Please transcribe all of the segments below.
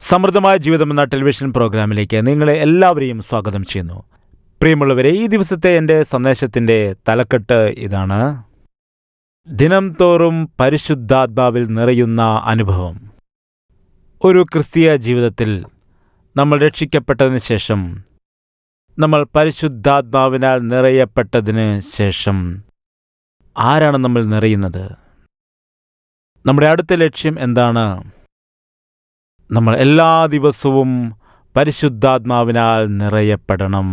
സമൃദ്ധമായ ജീവിതം എന്ന ടെലിവിഷൻ പ്രോഗ്രാമിലേക്ക് നിങ്ങളെ എല്ലാവരെയും സ്വാഗതം ചെയ്യുന്നു. പ്രിയമുള്ളവരെ, ഈ ദിവസത്തെ എൻ്റെ സന്ദേശത്തിൻ്റെ തലക്കെട്ട് ഇതാണ്: ദിനം തോറും പരിശുദ്ധാത്മാവിൽ നിറയുന്ന അനുഭവം. ഒരു ക്രിസ്തീയ ജീവിതത്തിൽ നമ്മൾ രക്ഷിക്കപ്പെട്ടതിന് ശേഷം, നമ്മൾ പരിശുദ്ധാത്മാവിനാൽ നിറയപ്പെട്ടതിന് ശേഷം ആരാണ് നമ്മൾ നിറയുന്നത്? നമ്മുടെ അടുത്ത ലക്ഷ്യം എന്താണ്? നമ്മൾ എല്ലാ ദിവസവും പരിശുദ്ധാത്മാവിനാൽ നിറയപ്പെടണം.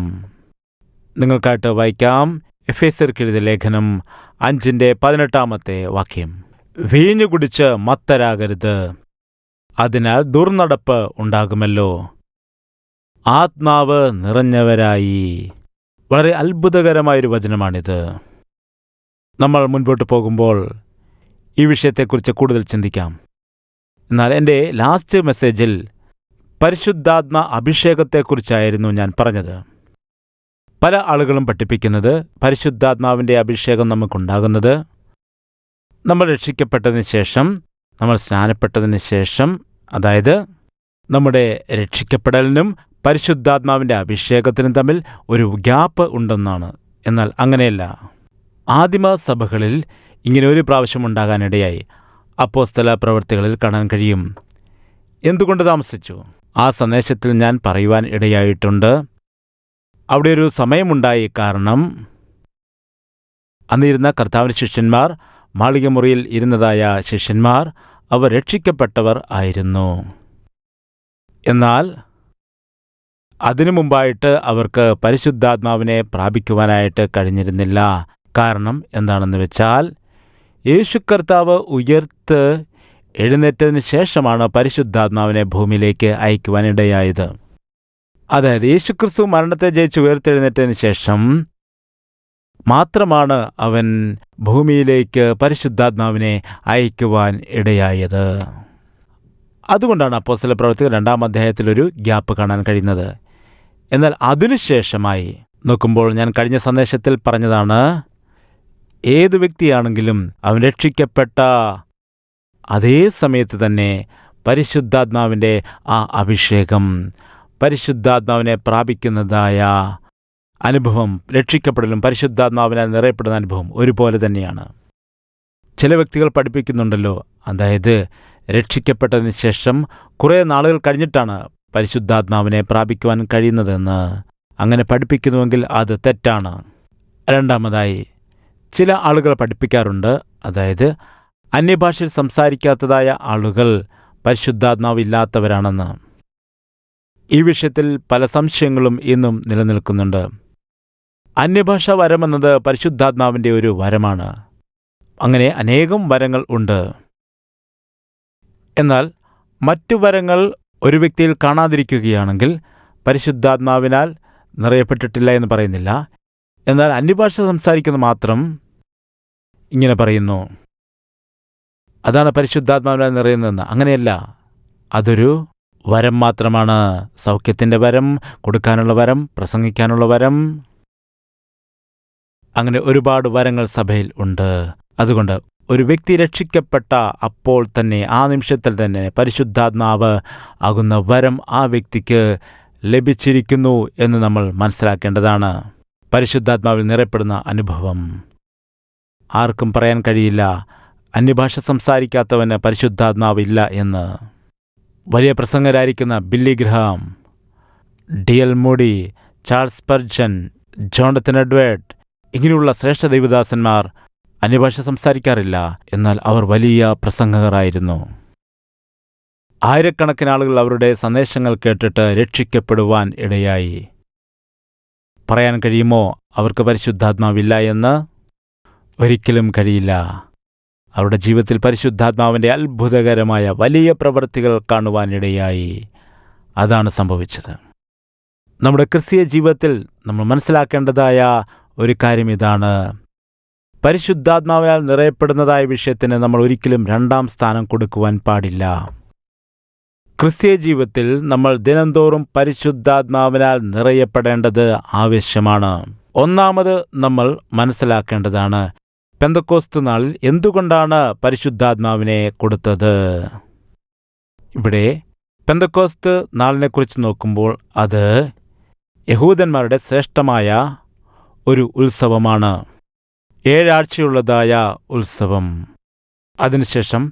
നിങ്ങൾക്കായിട്ട് വായിക്കാം എഫേസ്യർക്ക് എഴുതിയ ലേഖനം 5:18 വീഞ്ഞു കുടിച്ച് മത്തരാകരുത്, അതിനാൽ ദുർനടപ്പ് ഉണ്ടാകുമല്ലോ. ആത്മാവ് നിറഞ്ഞവരായി. വളരെ അത്ഭുതകരമായൊരു വചനമാണിത്. നമ്മൾ മുൻപോട്ട് പോകുമ്പോൾ ഈ വിഷയത്തെക്കുറിച്ച് കൂടുതൽ ചിന്തിക്കാം. എന്നാൽ എൻ്റെ ലാസ്റ്റ് മെസ്സേജിൽ പരിശുദ്ധാത്മ അഭിഷേകത്തെക്കുറിച്ചായിരുന്നു ഞാൻ പറഞ്ഞത്. പല ആളുകളും പഠിപ്പിക്കുന്നത് പരിശുദ്ധാത്മാവിൻ്റെ അഭിഷേകം നമുക്കുണ്ടാകുന്നത് നമ്മൾ രക്ഷിക്കപ്പെട്ടതിന് ശേഷം, നമ്മൾ സ്നാനപ്പെട്ടതിന് ശേഷം, അതായത് നമ്മുടെ രക്ഷിക്കപ്പെടലിനും പരിശുദ്ധാത്മാവിൻ്റെ അഭിഷേകത്തിനും തമ്മിൽ ഒരു ഗ്യാപ്പ് ഉണ്ടെന്നാണ്. എന്നാൽ അങ്ങനെയല്ല. ആദിമ സഭകളിൽ ഇങ്ങനെ ഒരു പ്രാവശ്യം ഉണ്ടാകാനിടയായി. അപ്പോസ്തല പ്രവൃത്തികളിൽ കാണാൻ കഴിയും. എന്തുകൊണ്ട് താമസിച്ചു? ആ സന്ദേശത്തിൽ ഞാൻ പറയുവാൻ ഇടയായിട്ടുണ്ട്. അവിടെ ഒരു സമയമുണ്ടായി. കാരണം അന്നിരുന്ന കർത്താവിൻ്റെ ശിഷ്യന്മാർ, മാളികമുറിയിൽ ഇരുന്നതായ ശിഷ്യന്മാർ, അവർ രക്ഷിക്കപ്പെട്ടവർ ആയിരുന്നു. എന്നാൽ അതിനു മുമ്പായിട്ട് അവർക്ക് പരിശുദ്ധാത്മാവിനെ പ്രാപിക്കുവാനായിട്ട് കഴിഞ്ഞിരുന്നില്ല. കാരണം എന്താണെന്ന് വെച്ചാൽ, യേശു കർത്താവ് ഉയർത്ത് എഴുന്നേറ്റതിന് ശേഷമാണ് പരിശുദ്ധാത്മാവിനെ ഭൂമിയിലേക്ക് അയക്കുവാനിടയായത്. അതായത് യേശുക്രിസ്തു മരണത്തെ ജയിച്ച് ഉയർത്തെഴുന്നേറ്റതിന് ശേഷം മാത്രമാണ് അവൻ ഭൂമിയിലേക്ക് പരിശുദ്ധാത്മാവിനെ അയക്കുവാൻ ഇടയായത്. അതുകൊണ്ടാണ് അപ്പോസ്തല പ്രവൃത്തികൾ 2-ാം ഗ്യാപ്പ് കാണാൻ കഴിയുന്നത്. എന്നാൽ അതിനുശേഷമായി നോക്കുമ്പോൾ, ഞാൻ കഴിഞ്ഞ സന്ദേശത്തിൽ പറഞ്ഞതാണ്, ഏതു വ്യക്തിയാണെങ്കിലും അവൻ രക്ഷിക്കപ്പെട്ട അതേ സമയത്ത് തന്നെ പരിശുദ്ധാത്മാവിൻ്റെ ആ അഭിഷേകം, പരിശുദ്ധാത്മാവിനെ പ്രാപിക്കുന്നതായ അനുഭവം, രക്ഷിക്കപ്പെടലും പരിശുദ്ധാത്മാവിനാൽ നിറയപ്പെടുന്ന അനുഭവം ഒരുപോലെ തന്നെയാണ്. ചില വ്യക്തികൾ പഠിപ്പിക്കുന്നുണ്ടല്ലോ, അതായത് രക്ഷിക്കപ്പെട്ടതിന് ശേഷം കുറേ നാളുകൾ കഴിഞ്ഞിട്ടാണ് പരിശുദ്ധാത്മാവിനെ പ്രാപിക്കുവാൻ കഴിയുന്നതെന്ന്. അങ്ങനെ പഠിപ്പിക്കുന്നുവെങ്കിൽ അത് തെറ്റാണ്. രണ്ടാമതായി, ചില ആളുകൾ പഠിപ്പിക്കാറുണ്ട്, അതായത് അന്യഭാഷയിൽ സംസാരിക്കാത്തതായ ആളുകൾ പരിശുദ്ധാത്മാവില്ലാത്തവരാണെന്ന്. ഈ വിഷയത്തിൽ പല സംശയങ്ങളും ഇന്നും നിലനിൽക്കുന്നുണ്ട്. അന്യഭാഷാ വരമെന്നത് പരിശുദ്ധാത്മാവിൻ്റെ ഒരു വരമാണ്. അങ്ങനെ അനേകം വരങ്ങൾ ഉണ്ട്. എന്നാൽ മറ്റു വരങ്ങൾ ഒരു വ്യക്തിയിൽ കാണാതിരിക്കുകയാണെങ്കിൽ പരിശുദ്ധാത്മാവിനാൽ നിറയപ്പെട്ടിട്ടില്ല എന്ന് പറയുന്നില്ല. എന്നാൽ അന്യഭാഷ സംസാരിക്കുന്ന മാത്രം ഇങ്ങനെ പറയുന്നു, അതാണ് പരിശുദ്ധാത്മാവിനാൽ നിറയുന്നതെന്ന്. അങ്ങനെയല്ല. അതൊരു വരം മാത്രമാണ്. സൗഖ്യത്തിൻ്റെ വരം, കൊടുക്കാനുള്ള വരം, പ്രസംഗിക്കാനുള്ള വരം, അങ്ങനെ ഒരുപാട് വരങ്ങൾ സഭയിൽ ഉണ്ട്. അതുകൊണ്ട് ഒരു വ്യക്തി രക്ഷിക്കപ്പെട്ട അപ്പോൾ തന്നെ, ആ നിമിഷത്തിൽ തന്നെ പരിശുദ്ധാത്മാവ് ആകുന്ന വരം ആ വ്യക്തിക്ക് ലഭിച്ചിരിക്കുന്നു എന്ന് നമ്മൾ മനസ്സിലാക്കേണ്ടതാണ്. പരിശുദ്ധാത്മാവിൽ നിറയപ്പെടുന്ന അനുഭവം ആർക്കും പറയാൻ കഴിയില്ല അന്യഭാഷ സംസാരിക്കാത്തവന് പരിശുദ്ധാത്മാവില്ല എന്ന്. വലിയ പ്രസംഗരായിരിക്കുന്ന Billy Graham, D.L. Moody, Charles Spurgeon, Jonathan Edward, ഇങ്ങനെയുള്ള ശ്രേഷ്ഠ ദൈവദാസന്മാർ അന്യഭാഷ സംസാരിക്കാറില്ല. എന്നാൽ അവർ വലിയ പ്രസംഗകരായിരുന്നു. ആയിരക്കണക്കിന് ആളുകൾ അവരുടെ സന്ദേശങ്ങൾ കേട്ടിട്ട് രക്ഷിക്കപ്പെടുവാൻ ഇടയായി. പറയാൻ കഴിയുമോ അവർക്ക് പരിശുദ്ധാത്മാവില്ല എന്ന്? ഒരിക്കലും കഴിയില്ല. അവരുടെ ജീവിതത്തിൽ പരിശുദ്ധാത്മാവിൻ്റെ അത്ഭുതകരമായ വലിയ പ്രവൃത്തികൾ കാണുവാനിടയായി. അതാണ് സംഭവിച്ചത്. നമ്മുടെ ക്രിസ്തീയ ജീവിതത്തിൽ നമ്മൾ മനസ്സിലാക്കേണ്ടതായ ഒരു കാര്യം ഇതാണ്: പരിശുദ്ധാത്മാവിനാൽ നിറയപ്പെടുന്നതായ വിഷയത്തിന് നമ്മൾ ഒരിക്കലും 2-ാം സ്ഥാനം കൊടുക്കുവാൻ പാടില്ല. ക്രിസ്തീയ ജീവിതത്തിൽ നമ്മൾ ദിനംതോറും പരിശുദ്ധാത്മാവിനാൽ നിറയപ്പെടേണ്ടത് ആവശ്യമാണ്. ഒന്നാമത് നമ്മൾ മനസ്സിലാക്കേണ്ടതാണ്, പെന്തക്കോസ്ത് നാളിൽ എന്തുകൊണ്ടാണ് പരിശുദ്ധാത്മാവിനെ കൊടുത്തത്? ഇവിടെ പെന്തക്കോസ്ത് നാളിനെക്കുറിച്ച് നോക്കുമ്പോൾ അത് യഹൂദന്മാരുടെ ശ്രേഷ്ഠമായ ഒരു ഉത്സവമാണ്. 7 ആഴ്ചയുള്ളതായ ഉത്സവം. അതിനുശേഷം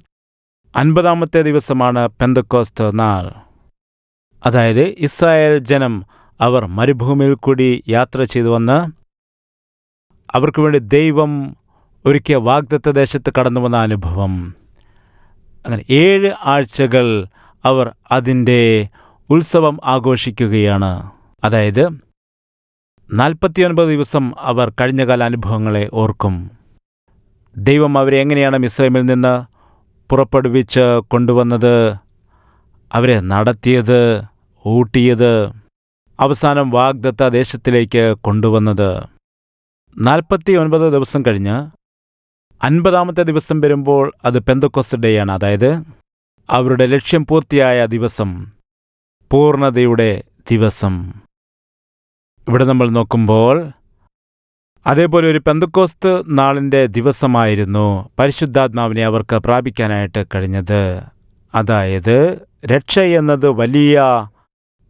50-ാമത്തെ ദിവസമാണ് പെന്തക്കോസ്ത് നാൾ. അതായത് ഇസ്രായേൽ ജനം അവർ മരുഭൂമിയിൽ കൂടി യാത്ര ചെയ്തു വന്ന് അവർക്ക് വേണ്ടി ദൈവം ഒരുക്കിയ വാഗ്ദത്ത ദേശത്ത് കടന്നു വന്ന അനുഭവം. അങ്ങനെ 7 ആഴ്ചകൾ അവർ അതിൻ്റെ ഉത്സവം ആഘോഷിക്കുകയാണ്. അതായത് 49 ദിവസം അവർ കഴിഞ്ഞകാല അനുഭവങ്ങളെ ഓർക്കും. ദൈവം അവരെ എങ്ങനെയാണ് മിസ്രൈമിൽ നിന്ന് പുറപ്പെടുവിച്ച് കൊണ്ടുവന്നത്, അവരെ നടത്തിയത്, ഊട്ടിയത്, അവസാനം വാഗ്ദത്ത ദേശത്തിലേക്ക് കൊണ്ടുവന്നത്. 49 ദിവസം കഴിഞ്ഞ് 50-ാമത്തെ ദിവസം വരുമ്പോൾ അത് പെന്തക്കോസ്ത് ഡേയാണ്. അതായത് അവരുടെ ലക്ഷ്യം പൂർത്തിയായ ദിവസം, പൂർണ്ണതയുടെ ദിവസം. ഇവിടെ നമ്മൾ നോക്കുമ്പോൾ അതേപോലെ ഒരു പെന്തക്കോസ്ത് നാളിൻ്റെ ദിവസമായിരുന്നു പരിശുദ്ധാത്മാവിനെ അവർക്ക് പ്രാപിക്കാനായിട്ട് കഴിഞ്ഞത്. അതായത് രക്ഷ എന്നത് വലിയ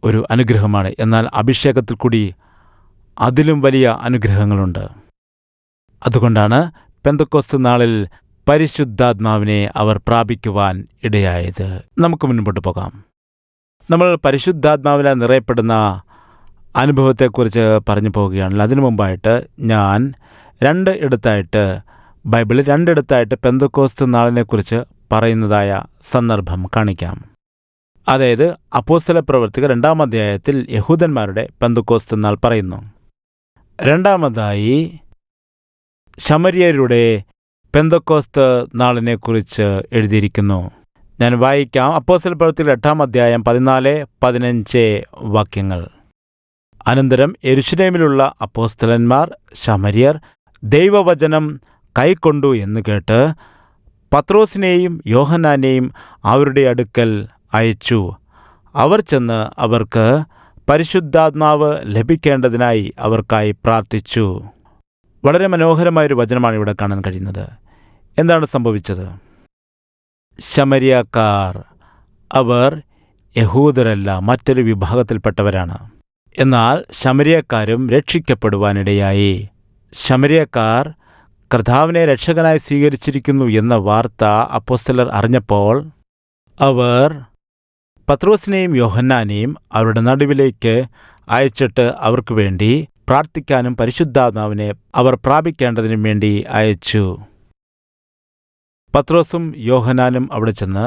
ഒരു അനുഗ്രഹമാണ്. എന്നാൽ അഭിഷേകത്തിൽ കൂടി അതിലും വലിയ അനുഗ്രഹങ്ങളുണ്ട്. അതുകൊണ്ടാണ് പെന്തക്കോസ്ത് നാളിൽ പരിശുദ്ധാത്മാവിനെ അവർ പ്രാപിക്കുവാൻ ഇടയായത്. നമുക്ക് മുൻപോട്ട് പോകാം. നമ്മൾ പരിശുദ്ധാത്മാവിനാൽ നിറയപ്പെടുന്ന അനുഭവത്തെക്കുറിച്ച് പറഞ്ഞു പോവുകയാണല്ലോ. അതിനു മുമ്പായിട്ട് ഞാൻ ബൈബിളിൽ 2 ഇടത്തായിട്ട് പെന്തക്കോസ്ത് നാളിനെക്കുറിച്ച് പറയുന്നതായ സന്ദർഭം കാണിക്കാം. അതായത് അപ്പോസ്തലപ്രവൃത്തികൾ 2-ാം അധ്യായത്തിൽ യഹൂദന്മാരുടെ പെന്തക്കോസ്ത് നാൾ പറയുന്നു. രണ്ടാമതായി ശമര്യരുടെ പെന്തക്കോസ്ത് നാളിനെക്കുറിച്ച് എഴുതിയിരിക്കുന്നു. ഞാൻ വായിക്കാം. അപ്പോസ്തലപ്രവൃത്തികൾ 8-ാം അധ്യായം 14-15 വാക്യങ്ങൾ. അനന്തരം യെരുശലേമിലുള്ള അപ്പോസ്തലന്മാർ ശമര്യർ ദൈവവചനം കൈക്കൊണ്ടു എന്ന് കേട്ട് പത്രോസിനെയും യോഹന്നാനെയും അവരുടെ അടുക്കൽ അയച്ചു. അവർ ചെന്ന് അവർക്ക് പരിശുദ്ധാത്മാവ് ലഭിക്കേണ്ടതിനായി അവർക്കായി പ്രാർത്ഥിച്ചു. വളരെ മനോഹരമായൊരു വചനമാണ് ഇവിടെ കാണാൻ കഴിയുന്നത്. എന്താണ് സംഭവിച്ചത്? ശമര്യക്കാർ, അവർ യഹൂദരല്ല, മറ്റൊരു വിഭാഗത്തിൽപ്പെട്ടവരാണ്. എന്നാൽ ശമര്യക്കാരും രക്ഷിക്കപ്പെടുവാനിടയായി. ശമര്യക്കാർ കർത്താവിനെ രക്ഷകനായി സ്വീകരിച്ചിരിക്കുന്നു എന്ന വാർത്ത അപ്പോസ്തലർ അറിഞ്ഞപ്പോൾ അവർ പത്രോസിനെയും യോഹന്നാനെയും അവരുടെ നടുവിലേക്ക് അയച്ചിട്ട് അവർക്ക് വേണ്ടി പ്രാർത്ഥിക്കാനും പരിശുദ്ധാത്മാവിനെ അവർ പ്രാപിക്കേണ്ടതിനും വേണ്ടി അയച്ചു. പത്രോസും യോഹന്നാനും അവിടെ ചെന്ന്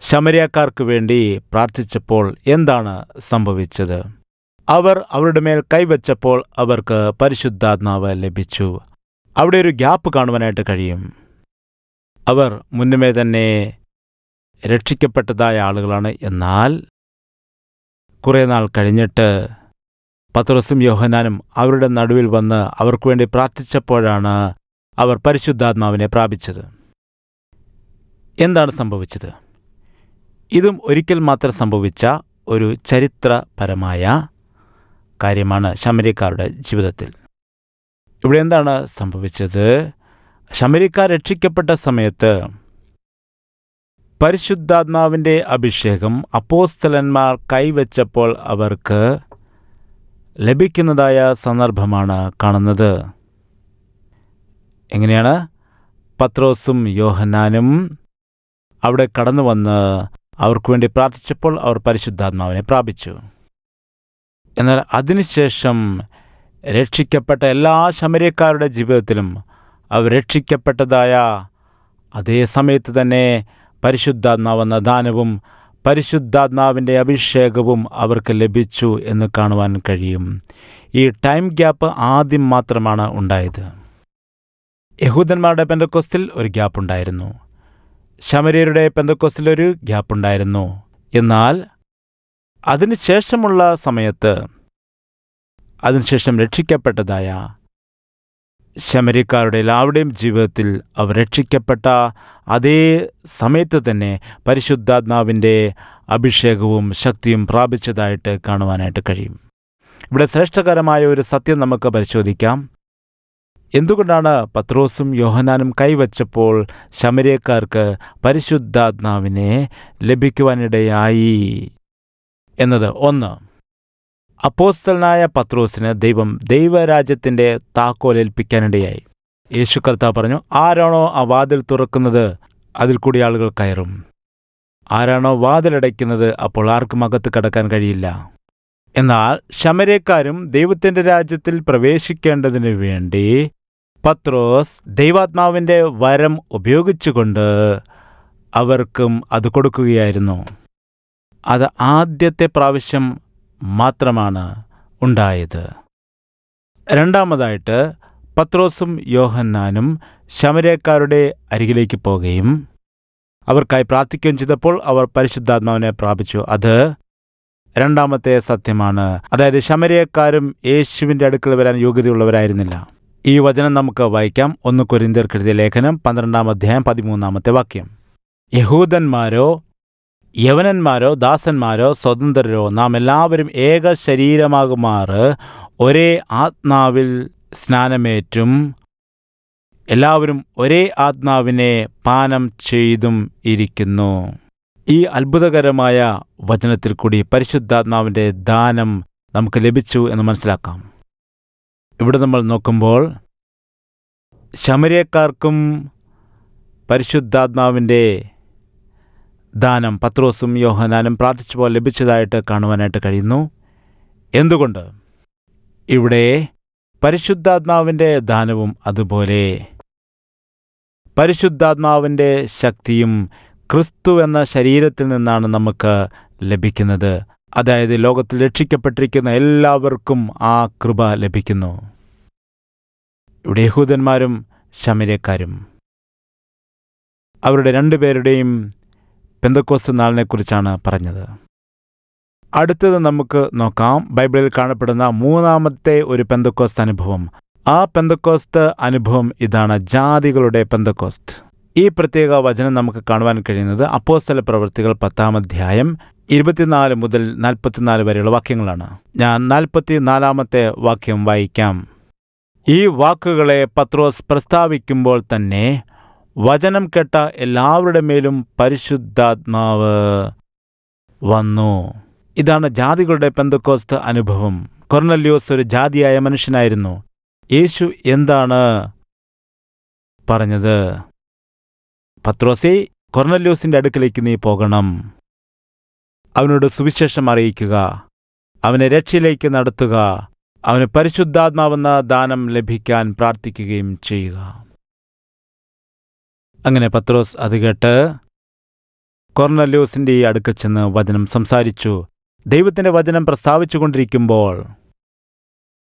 ശമര്യക്കാർക്ക് വേണ്ടി പ്രാർത്ഥിച്ചപ്പോൾ എന്താണ് സംഭവിച്ചത്? അവർ അവരുടെ മേൽ കൈവച്ചപ്പോൾ അവർക്ക് പരിശുദ്ധാത്മാവ് ലഭിച്ചു. അവിടെ ഒരു ഗ്യാപ്പ് കാണുവാനായിട്ട് കഴിയും. അവർ മുന്നമേ തന്നെ രക്ഷിക്കപ്പെട്ടതായ ആളുകളാണ്. എന്നാൽ കുറേ നാൾ കഴിഞ്ഞിട്ട് പത്രോസും യോഹന്നാനും അവരുടെ നടുവിൽ വന്ന് അവർക്ക് വേണ്ടി പ്രാർത്ഥിച്ചപ്പോഴാണ് അവർ പരിശുദ്ധാത്മാവിനെ പ്രാപിച്ചത്. എന്താണ് സംഭവിച്ചത്? ഇതും ഒരിക്കൽ മാത്രം സംഭവിച്ച ഒരു ചരിത്രപരമായ കാര്യമാണ് ശമര്യക്കാരുടെ ജീവിതത്തിൽ. ഇവിടെ എന്താണ് സംഭവിച്ചത്? ശമര്യക്കാർ രക്ഷിക്കപ്പെട്ട സമയത്ത് പരിശുദ്ധാത്മാവിൻ്റെ അഭിഷേകം അപ്പോസ്തലന്മാർ കൈവച്ചപ്പോൾ അവർക്ക് ലഭിക്കുന്നതായ സന്ദർഭമാണ് കാണുന്നത്. എങ്ങനെയാണ്? പത്രോസും യോഹന്നാനും അവിടെ കടന്നു വന്ന് അവർക്ക് വേണ്ടി പ്രാർത്ഥിച്ചപ്പോൾ അവർ പരിശുദ്ധാത്മാവിനെ പ്രാപിച്ചു. എന്നാൽ അതിനുശേഷം രക്ഷിക്കപ്പെട്ട എല്ലാ ശമര്യക്കാരുടെ ജീവിതത്തിലും അവർ രക്ഷിക്കപ്പെട്ടതായ അതേ സമയത്ത് തന്നെ പരിശുദ്ധാത്മാവെന്ന ദാനവും പരിശുദ്ധാത്മാവിൻ്റെ അഭിഷേകവും അവർക്ക് ലഭിച്ചു എന്ന് കാണുവാൻ കഴിയും. ഈ ടൈം ഗ്യാപ്പ് ആദ്യം മാത്രമാണ് ഉണ്ടായത്. യഹൂദന്മാരുടെ പെന്തക്കോസ്തിൽ ഒരു ഗ്യാപ്പുണ്ടായിരുന്നു, ശമര്യരുടെ പെന്തക്കോസ്തിൽ ഒരു ഗ്യാപ്പുണ്ടായിരുന്നു. എന്നാൽ അതിനുശേഷമുള്ള സമയത്ത്, അതിനുശേഷം രക്ഷിക്കപ്പെട്ടതായ ശമര്യക്കാരുടെ എല്ലാവരുടെയും ജീവിതത്തിൽ അവർ രക്ഷിക്കപ്പെട്ട അതേ സമയത്ത് തന്നെ പരിശുദ്ധാത്മാവിൻ്റെ അഭിഷേകവും ശക്തിയും പ്രാപിച്ചതായിട്ട് കാണുവാനായിട്ട് കഴിയും. ഇവിടെ ശ്രേഷ്ഠകരമായ ഒരു സത്യം നമുക്ക് പരിശോധിക്കാം. എന്തുകൊണ്ടാണ് പത്രോസും യോഹന്നാനും കൈവച്ചപ്പോൾ ശമര്യക്കാർക്ക് പരിശുദ്ധാത്മാവിനെ ലഭിക്കുവാനിടയായി എന്നത്? ഒന്ന്, അപ്പോസ്തലനായ പത്രോസിന് ദൈവരാജ്യത്തിൻ്റെ താക്കോൽ ഏൽപ്പിക്കാനിടയായി. യേശു കർത്താവ് പറഞ്ഞു, ആരാണോ ആ വാതിൽ തുറക്കുന്നത് അതിൽ കൂടി ആളുകൾ കയറും. ആരാണോ വാതിലടയ്ക്കുന്നത് അപ്പോൾ ആർക്കും അകത്ത് കടക്കാൻ കഴിയില്ല. എന്നാൽ ശമര്യക്കാരും ദൈവത്തിൻ്റെ രാജ്യത്തിൽ പ്രവേശിക്കേണ്ടതിനു വേണ്ടി പത്രോസ് ദൈവാത്മാവിൻ്റെ വരം ഉപയോഗിച്ചുകൊണ്ട് അവർക്കും അത് കൊടുക്കുകയായിരുന്നു. അത് ആദ്യത്തെ പ്രാവശ്യം മാത്രമാണ് ഉണ്ടായത്. രണ്ടാമതായിട്ട് പത്രോസും യോഹന്നാനും ശമര്യക്കാരുടെ അരികിലേക്ക് പോകുകയും അവർക്കായി പ്രാർത്ഥിക്കുകയും ചെയ്തപ്പോൾ അവർ പരിശുദ്ധാത്മാവിനെ പ്രാപിച്ചു. അത് രണ്ടാമത്തെ സത്യമാണ്. അതായത് ശമര്യക്കാരും യേശുവിൻ്റെ അടുക്കൽ വരാൻ യോഗ്യതയുള്ളവരായിരുന്നില്ല. ഈ വചനം നമുക്ക് വായിക്കാം. 1 കൊരിന്ത്യർക്ക് എഴുതിയ ലേഖനം 12-ാം അധ്യായം 13-ാമത്തെ വാക്യം. യഹൂദന്മാരോ യവനന്മാരോ ദാസന്മാരോ സ്വതന്ത്രരോ നാം എല്ലാവരും ഏക ശരീരമാകുമാറ് ഒരേ ആത്മാവിൽ സ്നാനമേറ്റും എല്ലാവരും ഒരേ ആത്മാവിനെ പാനം ചെയ്തും ഇരിക്കുന്നു. ഈ അത്ഭുതകരമായ വചനത്തിൽ കൂടി പരിശുദ്ധാത്മാവിൻ്റെ ദാനം നമുക്ക് ലഭിച്ചു എന്ന് മനസ്സിലാക്കാം. ഇവിടെ നമ്മൾ നോക്കുമ്പോൾ ശമര്യക്കാർക്കും പരിശുദ്ധാത്മാവിൻ്റെ ദാനം പത്രോസും യോഹന്നാനും പ്രാർത്ഥിച്ചപ്പോൾ ലഭിച്ചതായിട്ട് കാണുവാനായിട്ട് കഴിയുന്നു. എന്തുകൊണ്ട്? ഇവിടെ പരിശുദ്ധാത്മാവിൻ്റെ ദാനവും അതുപോലെ പരിശുദ്ധാത്മാവിൻ്റെ ശക്തിയും ക്രിസ്തു എന്ന ശരീരത്തിൽ നിന്നാണ് നമുക്ക് ലഭിക്കുന്നത്. അതായത് ലോകത്തിൽ രക്ഷിക്കപ്പെട്ടിരിക്കുന്ന എല്ലാവർക്കും ആ കൃപ ലഭിക്കുന്നു. ഇവിടെ യഹൂദന്മാരും ശമര്യക്കാരും അവരുടെ രണ്ടുപേരുടെയും പെന്തക്കോസ്ത് നാളിനെക്കുറിച്ചാണ് പറഞ്ഞത്. അടുത്തത് നമുക്ക് നോക്കാം. ബൈബിളിൽ കാണപ്പെടുന്ന മൂന്നാമത്തെ ഒരു പെന്തക്കോസ്ത് അനുഭവം. ആ പെന്തക്കോസ്ത് അനുഭവം ഇതാണ്, ജാതികളുടെ പെന്തക്കോസ്ത്. ഈ പ്രത്യേക വചനം നമുക്ക് കാണുവാൻ കഴിയുന്നത് അപ്പോസ്തല പ്രവൃത്തികൾ 10-ാം അധ്യായം 24 മുതൽ 44 വരെയുള്ള വാക്യങ്ങളാണ്. ഞാൻ 44-ാമത്തെ വാക്യം വായിക്കാം. ഈ വാക്കുകളെ പത്രോസ് പ്രസ്താവിക്കുമ്പോൾ തന്നെ വചനം കേട്ട എല്ലാവരുടെ മേലും പരിശുദ്ധാത്മാവ് വന്നു. ഇതാണ് ജാതികളുടെ പെന്തക്കോസ്ത് അനുഭവം. കൊർന്നല്യോസ് ഒരു ജാതിയായ മനുഷ്യനായിരുന്നു. യേശു എന്താണ് പറഞ്ഞത്? പത്രോസേ, കൊർന്നല്യോസിൻ്റെ അടുക്കലേക്ക് നീ പോകണം, അവനോട് സുവിശേഷം അറിയിക്കുക, അവനെ രക്ഷയിലേക്ക് നടത്തുക, അവന് പരിശുദ്ധാത്മാവെന്ന ദാനം ലഭിക്കാൻ പ്രാർത്ഥിക്കുകയും ചെയ്യുക. അങ്ങനെ പത്രോസ് അത് കേട്ട് കൊർന്നല്യോസിൻ്റെ അടുക്കൽ ചെന്ന് വചനം സംസാരിച്ചു. ദൈവത്തിൻ്റെ വചനം പ്രസ്താവിച്ചുകൊണ്ടിരിക്കുമ്പോൾ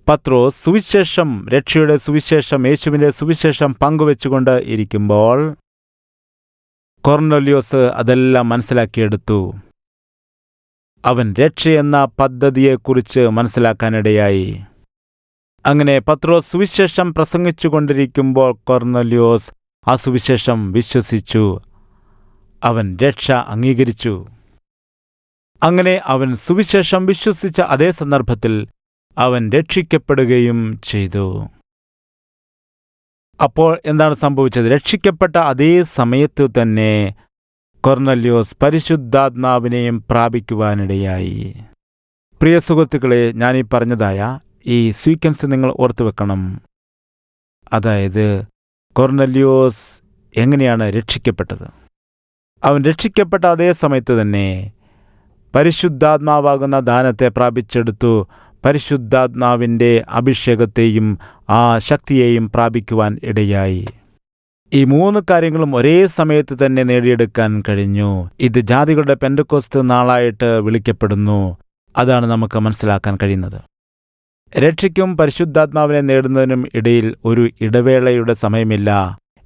പത്രോസ് സുവിശേഷം, രക്ഷയുടെ സുവിശേഷം, യേശുവിൻ്റെ സുവിശേഷം പങ്കുവെച്ചുകൊണ്ട് ഇരിക്കുമ്പോൾ കൊർന്നല്യോസ് അതെല്ലാം മനസ്സിലാക്കിയെടുത്തു. അവൻ രക്ഷയെന്ന പദ്ധതിയെക്കുറിച്ച് മനസ്സിലാക്കാനിടയായി. അങ്ങനെ പത്രോസ് സുവിശേഷം പ്രസംഗിച്ചുകൊണ്ടിരിക്കുമ്പോൾ കൊർന്നല്യോസ് ആ സുവിശേഷം വിശ്വസിച്ചു. അവൻ രക്ഷ അംഗീകരിച്ചു. അങ്ങനെ അവൻ സുവിശേഷം വിശ്വസിച്ച അതേ സന്ദർഭത്തിൽ അവൻ രക്ഷിക്കപ്പെടുകയും ചെയ്തു. അപ്പോൾ എന്താണ് സംഭവിച്ചത്? രക്ഷിക്കപ്പെട്ട അതേ സമയത്തു തന്നെ കൊർന്നല്യോസ് പരിശുദ്ധാത്മാവിനെയും പ്രാപിക്കുവാനിടയായി. പ്രിയ സുഹൃത്തുക്കളെ, ഞാനീ പറഞ്ഞതായ ഈ സീക്വൻസ് നിങ്ങൾ ഓർത്തുവെക്കണം. അതായത് കൊർന്നല്യോസ് എങ്ങനെയാണ് രക്ഷിക്കപ്പെട്ടത്? അവൻ രക്ഷിക്കപ്പെട്ട അതേ സമയത്ത് തന്നെ പരിശുദ്ധാത്മാവാകുന്ന ദാനത്തെ പ്രാപിച്ചെടുത്തു. പരിശുദ്ധാത്മാവിൻ്റെ അഭിഷേകത്തെയും ആ ശക്തിയെയും പ്രാപിക്കുവാൻ ഇടയായി. ഈ 3 കാര്യങ്ങളും ഒരേ സമയത്ത് തന്നെ നേടിയെടുക്കാൻ കഴിഞ്ഞു. ഇത് ജാതികളുടെ പെന്തക്കോസ്ത് നാളായിട്ട് വിളിക്കപ്പെടുന്നു. അതാണ് നമുക്ക് മനസ്സിലാക്കാൻ കഴിയുന്നത്. രക്ഷയ്ക്കും പരിശുദ്ധാത്മാവിനെ നേടുന്നതിനും ഇടയിൽ ഒരു ഇടവേളയുടെ സമയമില്ല.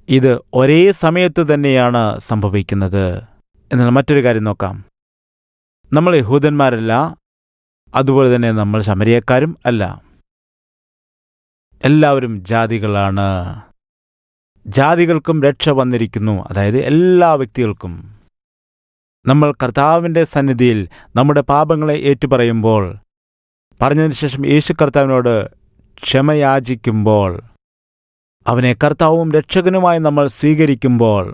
ഇത് ഒരേ സമയത്ത് തന്നെയാണ് സംഭവിക്കുന്നത്. എന്നാൽ മറ്റൊരു കാര്യം നോക്കാം. നമ്മൾ യഹൂദന്മാരല്ല, അതുപോലെ തന്നെ നമ്മൾ ശമര്യക്കാരും അല്ല. എല്ലാവരും ജാതികളാണ്. ജാതികൾക്കും രക്ഷ വന്നിരിക്കുന്നു. അതായത് എല്ലാ വ്യക്തികൾക്കും. നമ്മൾ കർത്താവിൻ്റെ സന്നിധിയിൽ നമ്മുടെ പാപങ്ങളെ ഏറ്റുപറയുമ്പോൾ, പറഞ്ഞതിന് ശേഷം യേശു കർത്താവിനോട് ക്ഷമയാചിക്കുമ്പോൾ അവനെ കർത്താവും രക്ഷകനുമായി നമ്മൾ സ്വീകരിക്കുമ്പോൾ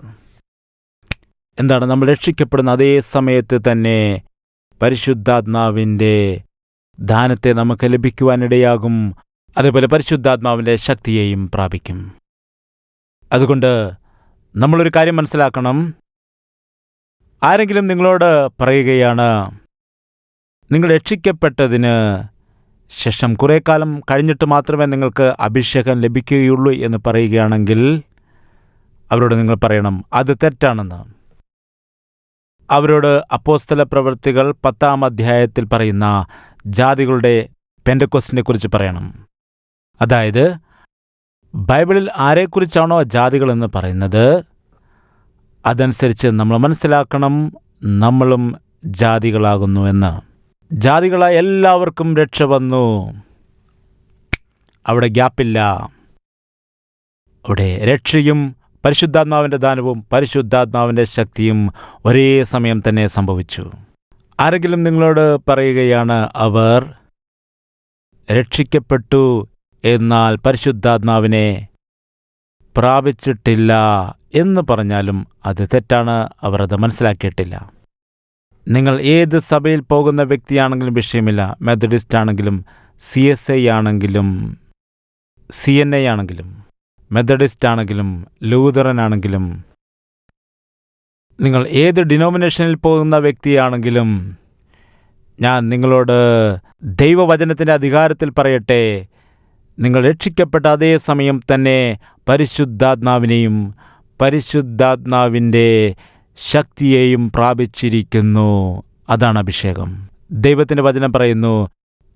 എന്താണ്, നമ്മൾ രക്ഷിക്കപ്പെടുന്ന അതേ സമയത്ത് തന്നെ പരിശുദ്ധാത്മാവിൻ്റെ ദാനത്തെ നമുക്ക് ലഭിക്കുവാനിടയാകും. അതേപോലെ പരിശുദ്ധാത്മാവിൻ്റെ ശക്തിയെയും പ്രാപിക്കും. അതുകൊണ്ട് നമ്മളൊരു കാര്യം മനസ്സിലാക്കണം. ആരെങ്കിലും നിങ്ങളോട് പറയുകയാണ്, നിങ്ങൾ രക്ഷിക്കപ്പെട്ടതിന് ശേഷം കുറേ കാലം കഴിഞ്ഞിട്ട് മാത്രമേ നിങ്ങൾക്ക് അഭിഷേകം ലഭിക്കുകയുള്ളൂ എന്ന് പറയുകയാണെങ്കിൽ അവരോട് നിങ്ങൾ പറയണം അത് തെറ്റാണെന്ന്. അവരോട് അപ്പോസ്തല പ്രവൃത്തികൾ 10-ാം അധ്യായത്തിൽ പറയുന്ന ജാതികളുടെ പെന്തക്കോസ്തിനെ കുറിച്ച് പറയണം. അതായത് ബൈബിളിൽ ആരെക്കുറിച്ചാണോ ജാതികളെന്ന് പറയുന്നത് അതനുസരിച്ച് നമ്മൾ മനസ്സിലാക്കണം നമ്മളും ജാതികളാകുന്നു എന്ന്. ജാതികളായ എല്ലാവർക്കും രക്ഷ വന്നു. അവിടെ ഗ്യാപ്പില്ല. അവിടെ രക്ഷയും പരിശുദ്ധാത്മാവിൻ്റെ ദാനവും പരിശുദ്ധാത്മാവിൻ്റെ ശക്തിയും ഒരേ സമയം തന്നെ സംഭവിച്ചു. ആരെങ്കിലും നിങ്ങളോട് പറയുകയാണ് അവർ രക്ഷിക്കപ്പെട്ടു എന്നാൽ പരിശുദ്ധാത്മാവിനെ പ്രാപിച്ചിട്ടില്ല എന്ന് പറഞ്ഞാലും അത് തെറ്റാണ്. അവർ അത് മനസ്സിലാക്കിയിട്ടില്ല. നിങ്ങൾ ഏത് സഭയിൽ പോകുന്ന വ്യക്തിയാണെങ്കിലും വിഷയമില്ല. മെത്തഡിസ്റ്റ് ആണെങ്കിലും CSI ആണെങ്കിലും CNA ആണെങ്കിലും മെത്തഡിസ്റ്റ് ആണെങ്കിലും ലൂതറൻ ആണെങ്കിലും നിങ്ങൾ ഏത് ഡിനോമിനേഷനിൽ പോകുന്ന വ്യക്തിയാണെങ്കിലും ഞാൻ നിങ്ങളോട് ദൈവവചനത്തിൻ്റെ അധികാരത്തിൽ പറയട്ടെ, നിങ്ങൾ രക്ഷിക്കപ്പെട്ട അതേ സമയം തന്നെ പരിശുദ്ധാത്മാവിനെയും പരിശുദ്ധാത്മാവിൻ്റെ ശക്തിയെയും പ്രാപിച്ചിരിക്കുന്നു. അതാണ് അഭിഷേകം. ദൈവത്തിൻ്റെ വചനം പറയുന്നു,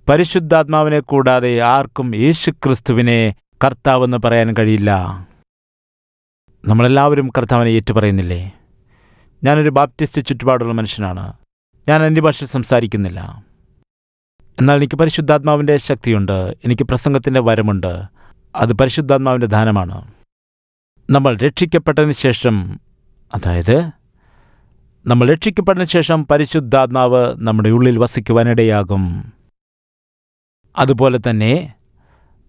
പരിശുദ്ധാത്മാവിനെ കൂടാതെ ആർക്കും യേശുക്രിസ്തുവിനെ കർത്താവെന്ന് പറയാൻ കഴിയില്ല. നമ്മളെല്ലാവരും കർത്താവിനെ ഏറ്റുപറയുന്നില്ലേ? ഞാനൊരു ബാപ്റ്റിസ്റ്റ് ചുറ്റുപാടുള്ള മനുഷ്യനാണ്. ഞാൻ അന്യഭാഷ സംസാരിക്കുന്നില്ല. എന്നാൽ എനിക്ക് പരിശുദ്ധാത്മാവിൻ്റെ ശക്തിയുണ്ട്. എനിക്ക് പ്രസംഗത്തിൻ്റെ വരമുണ്ട്. അത് പരിശുദ്ധാത്മാവിൻ്റെ ദാനമാണ്. നമ്മൾ രക്ഷിക്കപ്പെട്ടതിന് ശേഷം, അതായത് നമ്മൾ രക്ഷിക്കപ്പെട്ടതിന് ശേഷം പരിശുദ്ധാത്മാവ് നമ്മുടെ ഉള്ളിൽ വസിക്കുവാനിടയാകും. അതുപോലെ തന്നെ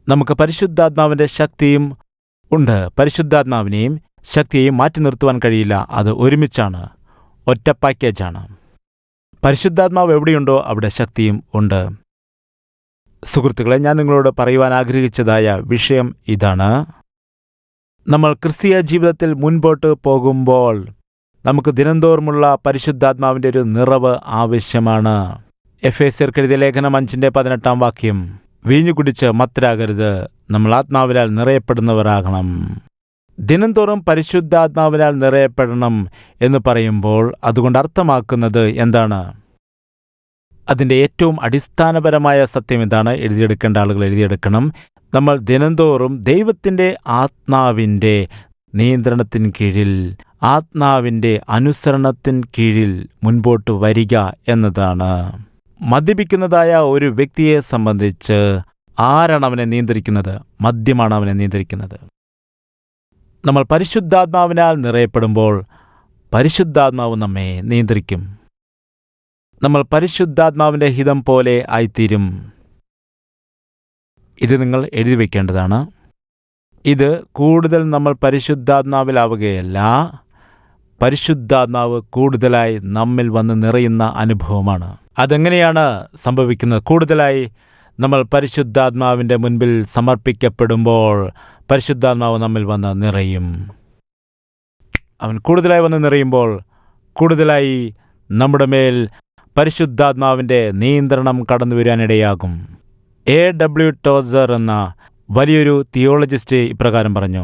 നമുക്ക് പരിശുദ്ധാത്മാവിൻ്റെ ശക്തിയും ഉണ്ട്. പരിശുദ്ധാത്മാവിനെയും ശക്തിയെയും മാറ്റി നിർത്തുവാൻ കഴിയില്ല. അത് ഒരുമിച്ചാണ്, ഒറ്റ പാക്കേജാണ്. പരിശുദ്ധാത്മാവ് എവിടെയുണ്ടോ അവിടെ ശക്തിയും ഉണ്ട്. സുഹൃത്തുക്കളെ, ഞാൻ നിങ്ങളോട് പറയുവാൻ ആഗ്രഹിച്ചതായ വിഷയം ഇതാണ്. നമ്മൾ ക്രിസ്തീയ ജീവിതത്തിൽ മുൻപോട്ട് പോകുമ്പോൾ നമുക്ക് ദിനംതോറുമുള്ള പരിശുദ്ധാത്മാവിൻ്റെ ഒരു നിറവ് ആവശ്യമാണ്. എഫേസ്യർക്കെഴുതിയ ലേഖനം 5:18 വാക്യം, വീഞ്ഞു കുടിച്ച് മത്തരാകരുത്, നമ്മൾ ആത്മാവിനാൽ നിറയപ്പെടുന്നവരാകണം. ദിനംതോറും പരിശുദ്ധാത്മാവിനാൽ നിറയപ്പെടണം എന്ന് പറയുമ്പോൾ അതുകൊണ്ട് അർത്ഥമാക്കുന്നത് എന്താണ്? അതിൻ്റെ ഏറ്റവും അടിസ്ഥാനപരമായ സത്യം ഇതാണ്. എഴുതിയെടുക്കേണ്ട ആളുകൾ എഴുതിയെടുക്കണം. നമ്മൾ ദിനംതോറും ദൈവത്തിൻ്റെ ആത്മാവിൻ്റെ നിയന്ത്രണത്തിന് കീഴിൽ, ആത്മാവിൻ്റെ അനുസരണത്തിന് കീഴിൽ മുൻപോട്ട് വരിക എന്നതാണ്. മദ്യപിക്കുന്നതായ ഒരു വ്യക്തിയെ സംബന്ധിച്ച് ആരാണ് അവനെ നിയന്ത്രിക്കുന്നത്? മദ്യമാണ് അവനെ നിയന്ത്രിക്കുന്നത്. നമ്മൾ പരിശുദ്ധാത്മാവിനാൽ നിറയപ്പെടുമ്പോൾ പരിശുദ്ധാത്മാവ് നമ്മെ നിയന്ത്രിക്കും. നമ്മൾ പരിശുദ്ധാത്മാവിൻ്റെ ഹിതം പോലെ ആയിത്തീരും. ഇത് നിങ്ങൾ എഴുതി വയ്ക്കേണ്ടതാണ്. ഇത് കൂടുതൽ നമ്മൾ പരിശുദ്ധാത്മാവിലാവുകയല്ല, പരിശുദ്ധാത്മാവ് കൂടുതലായി നമ്മിൽ വന്ന് നിറയുന്ന അനുഭവമാണ്. അതെങ്ങനെയാണ് സംഭവിക്കുന്നത്? കൂടുതലായി നമ്മൾ പരിശുദ്ധാത്മാവിൻ്റെ മുൻപിൽ സമർപ്പിക്കപ്പെടുമ്പോൾ പരിശുദ്ധാത്മാവ് നമ്മിൽ വന്ന് നിറയും. അവൻ കൂടുതലായി വന്ന് നിറയുമ്പോൾ കൂടുതലായി നമ്മുടെ മേൽ പരിശുദ്ധാത്മാവിൻ്റെ നിയന്ത്രണം കടന്നു വരാനിടയാകും. A.W. ടോസർ എന്ന വലിയൊരു തിയോളജിസ്റ്റ് ഇപ്രകാരം പറഞ്ഞു,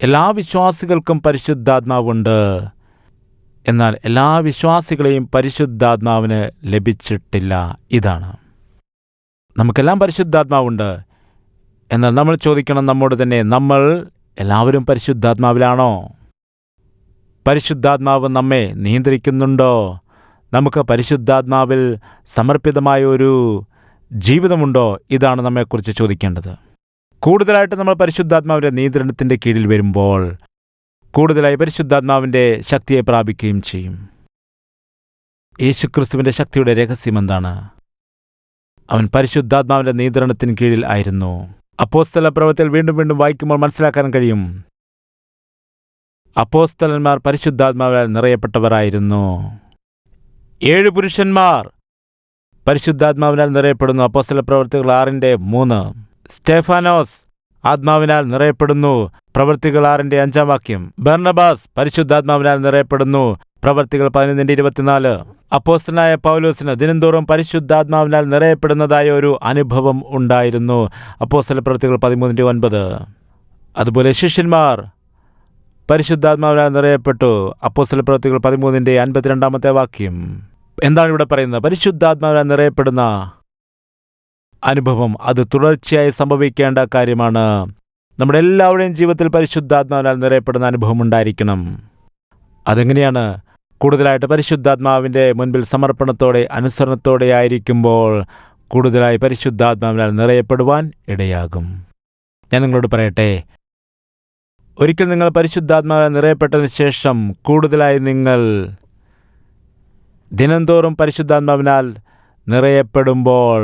എല്ലാ വിശ്വാസികൾക്കും പരിശുദ്ധാത്മാവുണ്ട്, എന്നാൽ എല്ലാ വിശ്വാസികളെയും പരിശുദ്ധാത്മാവിന് ലഭിച്ചിട്ടില്ല. ഇതാണ്, നമുക്കെല്ലാം പരിശുദ്ധാത്മാവുണ്ട്, എന്നാൽ നമ്മൾ ചോദിക്കണം നമ്മോട് തന്നെ, നമ്മൾ എല്ലാവരും പരിശുദ്ധാത്മാവിലാണോ? പരിശുദ്ധാത്മാവ് നമ്മെ നിയന്ത്രിക്കുന്നുണ്ടോ? നമുക്ക് പരിശുദ്ധാത്മാവിൽ സമർപ്പിതമായ ഒരു ജീവിതമുണ്ടോ? ഇതാണ് നമ്മെക്കുറിച്ച് ചോദിക്കേണ്ടത്. കൂടുതലായിട്ട് നമ്മൾ പരിശുദ്ധാത്മാവിൻ്റെ നിയന്ത്രണത്തിൻ്റെ കീഴിൽ വരുമ്പോൾ കൂടുതലായി പരിശുദ്ധാത്മാവിൻ്റെ ശക്തിയെ പ്രാപിക്കുകയും ചെയ്യും. യേശുക്രിസ്തുവിൻ്റെ ശക്തിയുടെ രഹസ്യം എന്താണ്? അവൻ പരിശുദ്ധാത്മാവിൻ്റെ നിയന്ത്രണത്തിന് കീഴിൽ ആയിരുന്നു. അപ്പോസ്തലപ്രവൃത്തിയിൽ വീണ്ടും വീണ്ടും വായിക്കുമ്പോൾ മനസ്സിലാക്കാൻ കഴിയും, അപ്പോസ്തലന്മാർ പരിശുദ്ധാത്മാവിനാൽ നിറയപ്പെട്ടവരായിരുന്നു. 7 പുരുഷന്മാർ പരിശുദ്ധാത്മാവിനാൽ നിറയപ്പെടുന്നു. അപ്പോസ്തലപ്രവൃത്തികൾ 6:3. സ്റ്റെഫാനോസ് ആത്മാവിനാൽ നിറയപ്പെടുന്നു. പ്രവൃത്തികൾ 6:5. ബർന്നബാസ് പരിശുദ്ധാത്മാവിനാൽ നിറയപ്പെടുന്നു. പ്രവൃത്തികൾ 11:24. അപ്പോസ്തലനായ പൗലോസിന് ദിനംതോറും പരിശുദ്ധാത്മാവിനാൽ നിറയപ്പെടുന്നതായ ഒരു അനുഭവം ഉണ്ടായിരുന്നു. അപ്പോസ്തലപ്രവൃത്തികൾ 13:9. അതുപോലെ ശിഷ്യന്മാർ പരിശുദ്ധാത്മാവിനാൽ നിറയപ്പെട്ടു. അപ്പോസ്തലപ്രവൃത്തികൾ 13:52. എന്താണ് ഇവിടെ പറയുന്നത്? പരിശുദ്ധാത്മാവിനാൽ നിറയപ്പെടുന്ന അനുഭവം അത് തുടർച്ചയായി സംഭവിക്കേണ്ട കാര്യമാണ്. നമ്മുടെ എല്ലാവരുടെയും ജീവിതത്തിൽ പരിശുദ്ധാത്മാവിനാൽ നിറയപ്പെടുന്ന അനുഭവം ഉണ്ടായിരിക്കണം. അതെങ്ങനെയാണ്? കൂടുതലായിട്ട് പരിശുദ്ധാത്മാവിൻ്റെ മുൻപിൽ സമർപ്പണത്തോടെ അനുസരണത്തോടെ ആയിരിക്കുമ്പോൾ കൂടുതലായി പരിശുദ്ധാത്മാവിനാൽ നിറയപ്പെടുവാൻ ഇടയാകും. ഞാൻ നിങ്ങളോട് പറയട്ടെ, ഒരിക്കൽ നിങ്ങൾ പരിശുദ്ധാത്മാവിനാൽ നിറയപ്പെട്ടതിന് ശേഷം കൂടുതലായി നിങ്ങൾ ദിനംതോറും പരിശുദ്ധാത്മാവിനാൽ നിറയപ്പെടുമ്പോൾ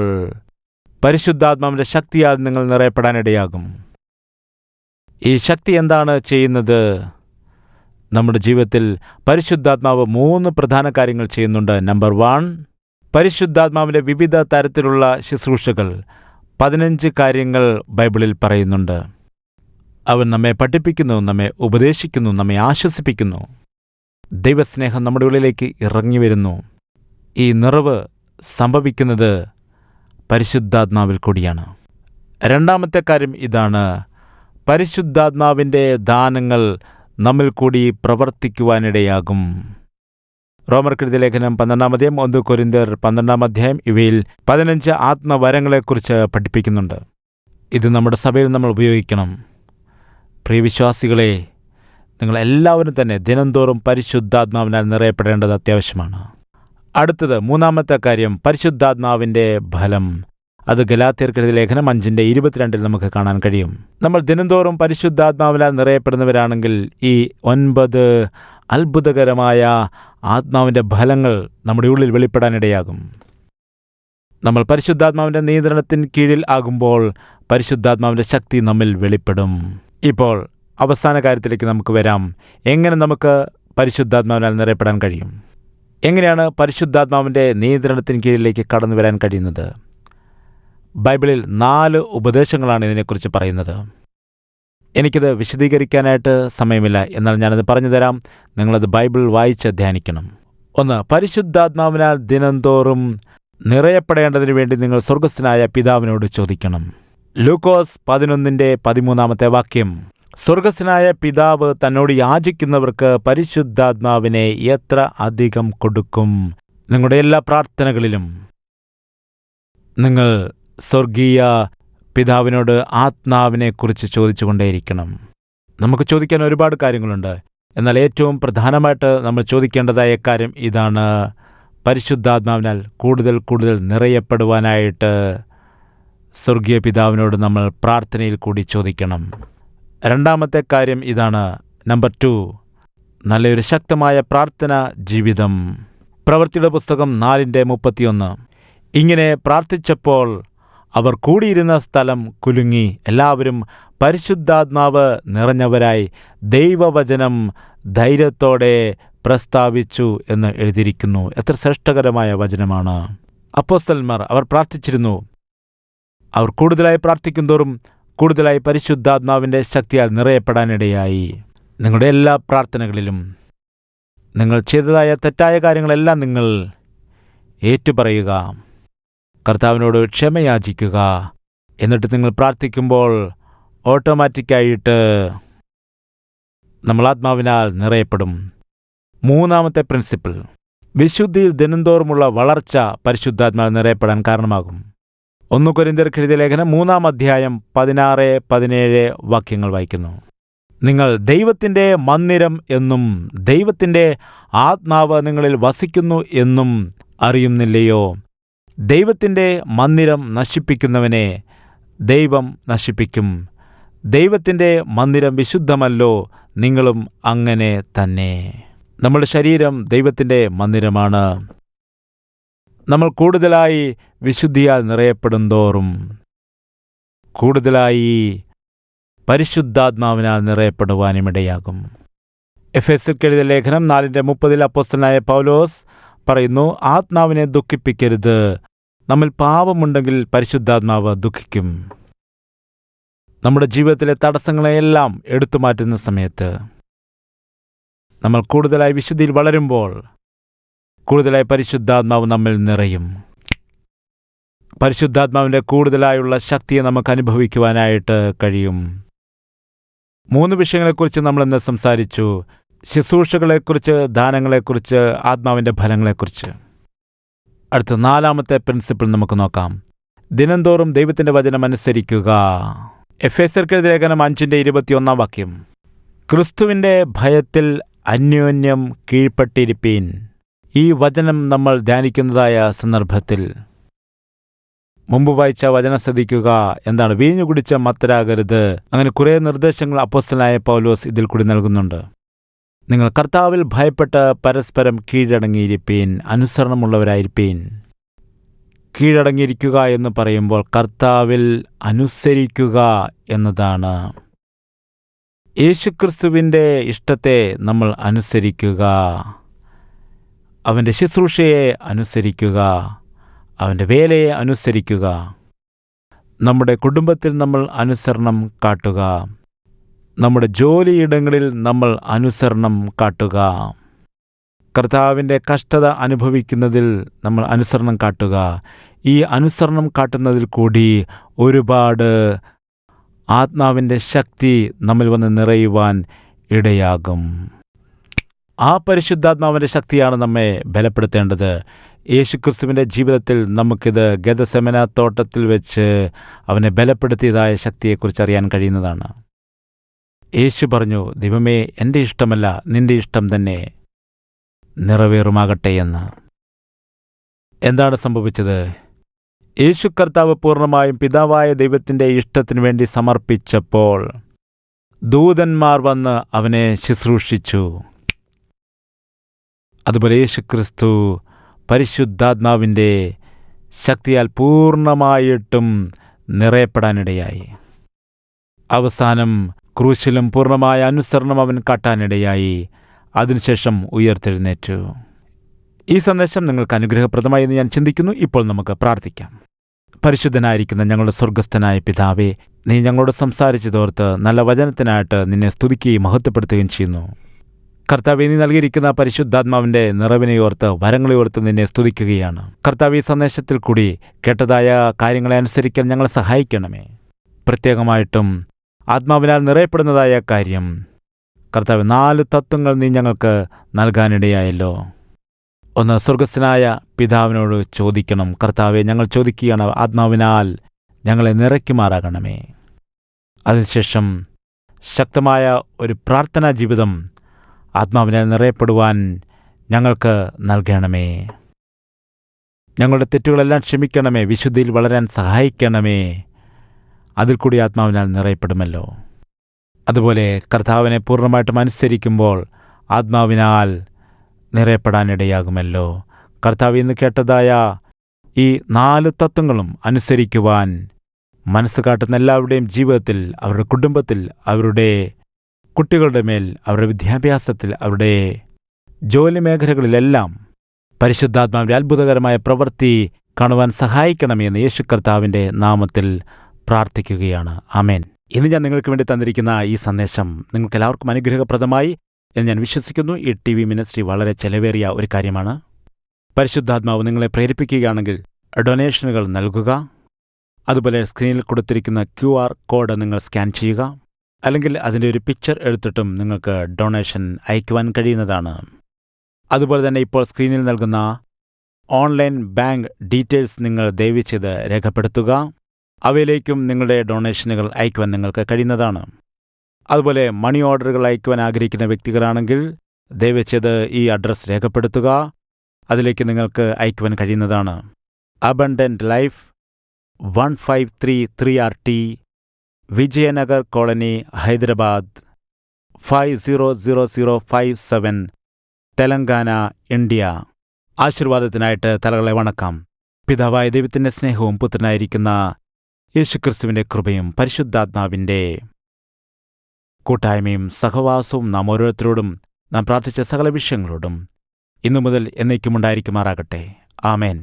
പരിശുദ്ധാത്മാവിൻ്റെ ശക്തിയാൽ നിങ്ങൾ നിറയപ്പെടാനിടയാകും. ഈ ശക്തി എന്താണ് ചെയ്യുന്നത്? നമ്മുടെ ജീവിതത്തിൽ പരിശുദ്ധാത്മാവ് 3 പ്രധാന കാര്യങ്ങൾ ചെയ്യുന്നുണ്ട്. നമ്പർ 1, പരിശുദ്ധാത്മാവിൻ്റെ വിവിധ തരത്തിലുള്ള ശുശ്രൂഷകൾ 15 കാര്യങ്ങൾ ബൈബിളിൽ പറയുന്നുണ്ട്. അവൻ നമ്മെ പഠിപ്പിക്കുന്നു, നമ്മെ ഉപദേശിക്കുന്നു, നമ്മെ ആശ്വസിപ്പിക്കുന്നു. ദൈവസ്നേഹം നമ്മുടെ ഉള്ളിലേക്ക് ഇറങ്ങി വരുന്നു. ഈ നിറവ് സംഭവിക്കുന്നത് പരിശുദ്ധാത്മാവിൽ കൂടിയാണ്. രണ്ടാമത്തെ കാര്യം ഇതാണ്, പരിശുദ്ധാത്മാവിൻ്റെ ദാനങ്ങൾ നമ്മിൽ കൂടി പ്രവർത്തിക്കുവാനിടയാകും. റോമർക്കെഴുതിയ ലേഖനം 12-ാം, 1 കൊരിന്ത്യർ 12-ാം അധ്യായം ഇവയിൽ 15 ആത്മവരങ്ങളെക്കുറിച്ച് പഠിപ്പിക്കുന്നുണ്ട്. ഇത് നമ്മുടെ സഭയിൽ നമ്മൾ ഉപയോഗിക്കണം. പ്രിയ വിശ്വാസികളെ, നിങ്ങളെല്ലാവരും തന്നെ ദിനംതോറും പരിശുദ്ധാത്മാവിനാൽ നിറയപ്പെടേണ്ടത് അത്യാവശ്യമാണ്. അടുത്തത് 3-ാമത്തെ കാര്യം, പരിശുദ്ധാത്മാവിൻ്റെ ഫലം. അത് ഗലാത്യർക്കെഴുതിയ ലേഖനം 5:22 നമുക്ക് കാണാൻ കഴിയും. നമ്മൾ ദിനംതോറും പരിശുദ്ധാത്മാവിനാൽ നിറയപ്പെടുന്നവരാണെങ്കിൽ ഈ 9 അത്ഭുതകരമായ ആത്മാവിൻ്റെ ഫലങ്ങൾ നമ്മുടെ ഉള്ളിൽ വെളിപ്പെടാനിടയാകും. നമ്മൾ പരിശുദ്ധാത്മാവിൻ്റെ നിയന്ത്രണത്തിന് കീഴിൽ ആകുമ്പോൾ പരിശുദ്ധാത്മാവിൻ്റെ ശക്തി നമ്മിൽ വെളിപ്പെടും. ഇപ്പോൾ അവസാന കാര്യത്തിലേക്ക് നമുക്ക് വരാം. എങ്ങനെ നമുക്ക് പരിശുദ്ധാത്മാവിനാൽ നിറയപ്പെടാൻ കഴിയും? എങ്ങനെയാണ് പരിശുദ്ധാത്മാവിൻ്റെ നിയന്ത്രണത്തിന് കീഴിലേക്ക് കടന്നു വരാൻ കഴിയുന്നത്? ബൈബിളിൽ 4 ഉപദേശങ്ങളാണ് ഇതിനെക്കുറിച്ച് പറയുന്നത്. എനിക്കത് വിശദീകരിക്കാനായിട്ട് സമയമില്ല, എന്നാൽ ഞാനത് പറഞ്ഞു തരാം. നിങ്ങളത് ബൈബിൾ വായിച്ച് ധ്യാനിക്കണം. 1, പരിശുദ്ധാത്മാവിനാൽ ദിനംതോറും നിറയപ്പെടേണ്ടതിനു വേണ്ടി നിങ്ങൾ സ്വർഗസ്ഥനായ പിതാവിനോട് ചോദിക്കണം. ലൂക്കോസ് 11:13 സ്വർഗസ്ഥനായ പിതാവ് തന്നോട് യാചിക്കുന്നവർക്ക് പരിശുദ്ധാത്മാവിനെ എത്ര അധികം കൊടുക്കും. നിങ്ങളുടെ എല്ലാ പ്രാർത്ഥനകളിലും നിങ്ങൾ സ്വർഗീയ പിതാവിനോട് ആത്മാവിനെക്കുറിച്ച് ചോദിച്ചുകൊണ്ടേയിരിക്കണം. നമുക്ക് ചോദിക്കാൻ ഒരുപാട് കാര്യങ്ങളുണ്ട്, എന്നാൽ ഏറ്റവും പ്രധാനമായിട്ട് നമ്മൾ ചോദിക്കേണ്ടതായ കാര്യം ഇതാണ്: പരിശുദ്ധാത്മാവിനാൽ കൂടുതൽ കൂടുതൽ നിറയപ്പെടുവാനായിട്ട് സ്വർഗീയ പിതാവിനോട് നമ്മൾ പ്രാർത്ഥനയിൽ കൂടി ചോദിക്കണം. രണ്ടാമത്തെ കാര്യം ഇതാണ്, നമ്പർ 2, നല്ലൊരു ശക്തമായ പ്രാർത്ഥന ജീവിതം. പ്രവൃത്തിയുടെ പുസ്തകം 4:31 ഇങ്ങനെ പ്രാർത്ഥിച്ചപ്പോൾ അവർ കൂടിയിരുന്ന സ്ഥലം കുലുങ്ങി, എല്ലാവരും പരിശുദ്ധാത്മാവ് നിറഞ്ഞവരായി ദൈവവചനം ധൈര്യത്തോടെ പ്രസ്താവിച്ചു എന്ന് എഴുതിയിരിക്കുന്നു. എത്ര ശ്രേഷ്ഠകരമായ വചനമാണ്! അപ്പോസ്തലന്മാർ അവർ പ്രാർത്ഥിച്ചിരുന്നു. അവർ കൂടുതലായി പ്രാർത്ഥിക്കുന്തോറും കൂടുതലായി പരിശുദ്ധാത്മാവിൻ്റെ ശക്തിയാൽ നിറയപ്പെടാനിടയായി. നിങ്ങളുടെ എല്ലാ പ്രാർത്ഥനകളിലും നിങ്ങൾ ചെയ്തതായ തെറ്റായ കാര്യങ്ങളെല്ലാം നിങ്ങൾ ഏറ്റുപറയുക, കർത്താവിനോട് ക്ഷമയാചിക്കുക. എന്നിട്ട് നിങ്ങൾ പ്രാർത്ഥിക്കുമ്പോൾ ഓട്ടോമാറ്റിക്കായിട്ട് നമ്മൾ ആത്മാവിനാൽ നിറയപ്പെടും. 3-ാമത്തെ പ്രിൻസിപ്പിൾ, വിശുദ്ധിയിൽ ദിനംതോറുമുള്ള വളർച്ച പരിശുദ്ധാത്മാവിൽ നിറയപ്പെടാൻ കാരണമാകും. 1 കൊരിന്ത്യർക്ക് എഴുതിയ ലേഖനം 3-ാം അധ്യായം 16-17 വായിക്കുന്നു. നിങ്ങൾ ദൈവത്തിൻ്റെ മന്ദിരം എന്നും ദൈവത്തിൻ്റെ ആത്മാവ് നിങ്ങളിൽ വസിക്കുന്നു എന്നും അറിയുന്നില്ലയോ? ദൈവത്തിൻ്റെ മന്ദിരം നശിപ്പിക്കുന്നവനെ ദൈവം നശിപ്പിക്കും. ദൈവത്തിൻ്റെ മന്ദിരം വിശുദ്ധമല്ലോ, നിങ്ങളും അങ്ങനെ തന്നെ. നമ്മുടെ ശരീരം ദൈവത്തിൻ്റെ മന്ദിരമാണ്. നമ്മൾ കൂടുതലായി വിശുദ്ധിയാൽ നിറയപ്പെടുന്തോറും കൂടുതലായി പരിശുദ്ധാത്മാവിനാൽ നിറയപ്പെടുവാനും ഇടയാകും. എഫെസ്യർക്ക് എഴുതിയ ലേഖനം 4:30 അപ്പോസ്തലനായ പൗലോസ് പറയുന്നു, ആത്മാവിനെ ദുഃഖിപ്പിക്കരുത്. നമ്മിൽ പാപമുണ്ടെങ്കിൽ പരിശുദ്ധാത്മാവ് ദുഃഖിക്കും. നമ്മുടെ ജീവിതത്തിലെ തടസ്സങ്ങളെയെല്ലാം എടുത്തു മാറ്റുന്ന സമയത്ത് നമ്മൾ കൂടുതലായി വിശുദ്ധിയിൽ വളരുമ്പോൾ കൂടുതലായി പരിശുദ്ധാത്മാവ് നമ്മിൽ നിറയും. പരിശുദ്ധാത്മാവിൻ്റെ കൂടുതലായുള്ള ശക്തിയെ നമുക്ക് അനുഭവിക്കുവാനായിട്ട് കഴിയും. 3 വിഷയങ്ങളെക്കുറിച്ച് നമ്മളിന്ന് സംസാരിച്ചു. ശുശ്രൂഷകളെക്കുറിച്ച്, ദാനങ്ങളെക്കുറിച്ച്, ആത്മാവിൻ്റെ ഫലങ്ങളെക്കുറിച്ച്. അടുത്ത 4ാമത്തെ പ്രിൻസിപ്പിൾ നമുക്ക് നോക്കാം. ദിനംതോറും ദൈവത്തിൻ്റെ വചനം അനുസരിക്കുക. എഫെസ്യർക്ക് എഴുതിയ ലേഖനം 5:21 ക്രിസ്തുവിൻ്റെ ഭയത്തിൽ അന്യോന്യം കീഴ്പ്പെട്ടിരിപ്പീൻ. ഈ വചനം നമ്മൾ ധ്യാനിക്കുന്നതായ സന്ദർഭത്തിൽ മുമ്പ് വായിച്ച വചനം ശ്രദ്ധിക്കുക. എന്താണ്? വീഞ്ഞു കുടിച്ച് മത്തരാകരുത്. അങ്ങനെ കുറേ നിർദ്ദേശങ്ങൾ അപ്പോസ്തലനായ പൗലോസ് ഇതിൽ കൂടി നൽകുന്നുണ്ട്. നിങ്ങൾ കർത്താവിൽ ഭയപ്പെട്ട് പരസ്പരം കീഴടങ്ങിയിരിപ്പീൻ, അനുസരണമുള്ളവരായിരിപ്പീൻ. കീഴടങ്ങിയിരിക്കുക എന്ന് പറയുമ്പോൾ കർത്താവിൽ അനുസരിക്കുക എന്നതാണ്. യേശുക്രിസ്തുവിൻ്റെ ഇഷ്ടത്തെ നമ്മൾ അനുസരിക്കുക, അവൻ്റെ ശുശ്രൂഷയെ അനുസരിക്കുക, അവൻ്റെ വേലയെ അനുസരിക്കുക. നമ്മുടെ കുടുംബത്തിൽ നമ്മൾ അനുസരണം കാട്ടുക, നമ്മുടെ ജോലിയിടങ്ങളിൽ നമ്മൾ അനുസരണം കാട്ടുക, കർത്താവിൻ്റെ കഷ്ടത അനുഭവിക്കുന്നതിൽ നമ്മൾ അനുസരണം കാട്ടുക. ഈ അനുസരണം കാട്ടുന്നതിൽ കൂടി ഒരുപാട് ആത്മാവിൻ്റെ ശക്തി നമ്മിൽ വന്ന് നിറയുവാൻ ഇടയാകും. ആ പരിശുദ്ധാത്മാവിൻ്റെ ശക്തിയാണ് നമ്മെ ബലപ്പെടുത്തേണ്ടത്. യേശുക്രിസ്തുവിൻ്റെ ജീവിതത്തിൽ നമുക്കിത് ഗെത്സെമന തോട്ടത്തിൽ വെച്ച് അവനെ ബലപ്പെടുത്തിയതായ ശക്തിയെക്കുറിച്ച് അറിയാൻ കഴിയുന്നതാണ്. യേശു പറഞ്ഞു, ദൈവമേ, എൻ്റെ ഇഷ്ടമല്ല നിൻ്റെ ഇഷ്ടം തന്നെ നിറവേറുമാകട്ടെ എന്ന്. എന്താണ് സംഭവിച്ചത്? യേശു കർത്താവ് പൂർണ്ണമായും പിതാവായ ദൈവത്തിൻ്റെ ഇഷ്ടത്തിനു വേണ്ടി സമർപ്പിച്ചപ്പോൾ ദൂതന്മാർ വന്ന് അവനെ ശുശ്രൂഷിച്ചു. അതുപോലെ യേശുക്രിസ്തു പരിശുദ്ധാത്മാവിൻ്റെ ശക്തിയാൽ പൂർണ്ണമായിട്ടും നിറയപ്പെടാനിടയായി. അവസാനം ക്രൂശിലും പൂർണ്ണമായ അനുസരണം അവൻ കാട്ടാനിടയായി. അതിനുശേഷം ഉയർത്തെഴുന്നേറ്റു. ഈ സന്ദേശം നിങ്ങൾക്ക് അനുഗ്രഹപ്രദമായി എന്ന് ഞാൻ ചിന്തിക്കുന്നു. ഇപ്പോൾ നമുക്ക് പ്രാർത്ഥിക്കാം. പരിശുദ്ധനായിരിക്കുന്ന ഞങ്ങളുടെ സ്വർഗസ്ഥനായ പിതാവേ, നീ ഞങ്ങളോട് സംസാരിച്ചതോർത്ത് നല്ല വചനത്തിനായിട്ട് നിന്നെ സ്തുതിക്കുകയും മഹത്വപ്പെടുത്തുകയും ചെയ്യുന്നു. കർത്താവേ, നീ നൽകിയിരിക്കുന്ന പരിശുദ്ധാത്മാവിൻ്റെ നിറവിനെ ഓർത്ത്, വരങ്ങളെ ഓർത്ത് നിന്നെ സ്തുതിക്കുകയാണ്. കർത്താവ്, ഈ സന്ദേശത്തിൽ കൂടി കേട്ടതായ കാര്യങ്ങളെ അനുസരിക്കാൻ ഞങ്ങളെ സഹായിക്കണമേ. പ്രത്യേകമായിട്ടും ആത്മാവിനാൽ നിറയപ്പെടുന്നതായ കാര്യം കർത്താവ് 4 തത്വങ്ങൾ നീ ഞങ്ങൾക്ക് നൽകാനിടയായല്ലോ. ഒന്ന്, സ്വർഗസ്ഥനായ പിതാവിനോട് ചോദിക്കണം. കർത്താവെ, ഞങ്ങൾ ചോദിക്കുകയാണ്, ആത്മാവിനാൽ ഞങ്ങളെ നിറയ്ക്കുമാറാകണമേ. അതിനുശേഷം ശക്തമായ ഒരു പ്രാർത്ഥനാ ജീവിതം ആത്മാവിനാൽ നിറയപ്പെടുവാൻ ഞങ്ങൾക്ക് നൽകണമേ. ഞങ്ങളുടെ തെറ്റുകളെല്ലാം ക്ഷമിക്കണമേ. വിശുദ്ധിയിൽ വളരാൻ സഹായിക്കണമേ. അതിൽ കൂടി ആത്മാവിനാൽ നിറയപ്പെടുമല്ലോ. അതുപോലെ കർത്താവിനെ പൂർണ്ണമായിട്ടും അനുസരിക്കുമ്പോൾ ആത്മാവിനാൽ നിറയപ്പെടാനിടയാകുമല്ലോ. കർത്താവ് ഇന്ന് കേട്ടതായ ഈ 4 തത്വങ്ങളും അനുസരിക്കുവാൻ മനസ്സ് കാട്ടുന്ന എല്ലാവരുടെയും ജീവിതത്തിൽ, അവരുടെ കുടുംബത്തിൽ, അവരുടെ കുട്ടികളുടെ മേൽ, അവരുടെ വിദ്യാഭ്യാസത്തിൽ, അവരുടെ ജോലി മേഖലകളിലെല്ലാം പരിശുദ്ധാത്മാവിൻ്റെ അത്ഭുതകരമായ പ്രവൃത്തി കാണുവാൻ സഹായിക്കണമെന്ന് യേശു കർത്താവിൻ്റെ നാമത്തിൽ പ്രാർത്ഥിക്കുകയാണ്. ആമേൻ. ഇന്ന് ഞാൻ നിങ്ങൾക്ക് വേണ്ടി തന്നിരിക്കുന്ന ഈ സന്ദേശം നിങ്ങൾക്കെല്ലാവർക്കും അനുഗ്രഹപ്രദമായി എന്ന് ഞാൻ വിശ്വസിക്കുന്നു. ഈ TV മിനിസ്ട്രി വളരെ ചെലവേറിയ ഒരു കാര്യമാണ്. പരിശുദ്ധാത്മാവ് നിങ്ങളെ പ്രേരിപ്പിക്കുകയാണെങ്കിൽ ഡൊനേഷനുകൾ നൽകുക. അതുപോലെ സ്ക്രീനിൽ കൊടുത്തിരിക്കുന്ന QR കോഡ് നിങ്ങൾ സ്കാൻ ചെയ്യുക. അല്ലെങ്കിൽ അതിൻ്റെ ഒരു പിക്ചർ എടുത്തിട്ടും നിങ്ങൾക്ക് ഡൊണേഷൻ അയക്കുവാൻ കഴിയുന്നതാണ്. അതുപോലെ തന്നെ ഇപ്പോൾ സ്ക്രീനിൽ നൽകുന്ന ഓൺലൈൻ ബാങ്ക് ഡീറ്റെയിൽസ് നിങ്ങൾ ദയവ് ചെയ്ത് രേഖപ്പെടുത്തുക. അവയിലേക്കും നിങ്ങളുടെ ഡൊണേഷനുകൾ അയക്കുവാൻ നിങ്ങൾക്ക് കഴിയുന്നതാണ്. അതുപോലെ മണി ഓർഡറുകൾ അയക്കുവാൻ ആഗ്രഹിക്കുന്ന വ്യക്തികളാണെങ്കിൽ ദയവ് ചെയ്ത് ഈ അഡ്രസ്സ് രേഖപ്പെടുത്തുക. അതിലേക്ക് നിങ്ങൾക്ക് അയക്കുവാൻ കഴിയുന്നതാണ്. Abundant life 1533 RT, Vijayanagar colony, Hyderabad 500057, Telangana, India. ആശീർവാദത്തിനായിട്ട് തലകളെ വണക്കാം. പിതാവായ ദൈവത്തിൻ്റെ സ്നേഹവും പുത്രനായിരിക്കുന്ന യേശുക്രിസ്തുവിൻ്റെ കൃപയും പരിശുദ്ധാത്മാവിൻ്റെ കൂട്ടായ്മയും സഹവാസവും നാം ഓരോരുത്തരോടും നാം പ്രാർത്ഥിച്ച സകല വിഷയങ്ങളോടും ഇന്നു മുതൽ എന്നേക്കുമുണ്ടായിരിക്കുമാറാകട്ടെ. ആമേൻ.